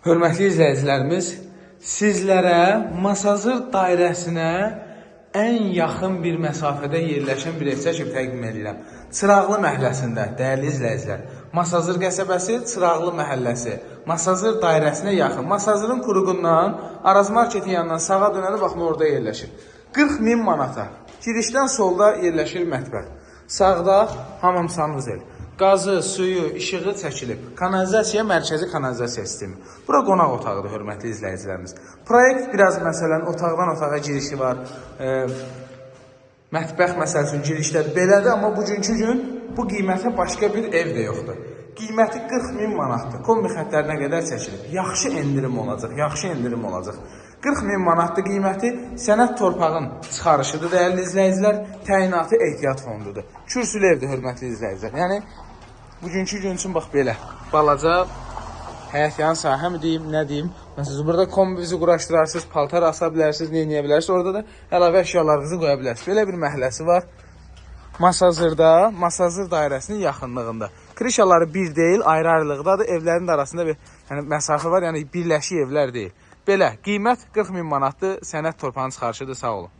Hörmətli izləyicilərimiz, sizlərə Masazır dairəsinə ən yaxın bir məsafədə yerləşən bir ev çəkib təqdim edirəm. Çıraqlı məhəlləsində, dəyərli izləyicilər, Masazır qəsəbəsi, Çıraqlı məhəlləsi, Masazır dairəsinə yaxın. Masazırın quruğundan, Araz marketin yanından sağa dönəli baxma orada yerləşir. 40.000 manata. Girişdən solda yerləşir mətbəx. Sağda hamam sanuzel. Qazı, suyu, işığı çəkilib. Kanalizasiya, mərkəzi kanalizasiya sistemi. Bura qonaq otağıdır, hörmətli izləyicilərimiz. Proyekt biraz məsələn, otaqdan otağa girişi var. Mətbəx məsəl üçün girişdə belədir, amma bugünkü gün bu qiymətə başqa bir ev də yoxdur. Qiyməti 40.000 manatdır. Kombi xətlərinə qədər çəkilib. Yaxşı endirim olacaq, yaxşı endirim olacaq. 40.000 manatdır qiyməti, sənəd torpağın çıxarışıdır, dəyərli izləyicilər, təyinatı ehtiyat fondudur. Kürsülü evdir, hörmətli izləyicilər. Yəni, bugünkü gün üçün bax belə, balaca həyət yan sahə mi deyim, nə deyim. Məsələn, burada kombinizi quraşdırarsınız, paltar asa bilərsiniz, neyə bilərsiniz. Orada da əlavə əşyalarınızı qoya bilərsiniz. Belə bir məhəlləsi var. Masazırda, Masazır dairəsinin yaxınlığında. Krişaları bir deyil, ayrı-ayrılıqdadır. Evlərin də arasında bir məsafə var, yəni birləşik evlər deyil. Belə, qiymət 40.000 manatdır, sənəd torpağın çıxarışıdır, sağ olun.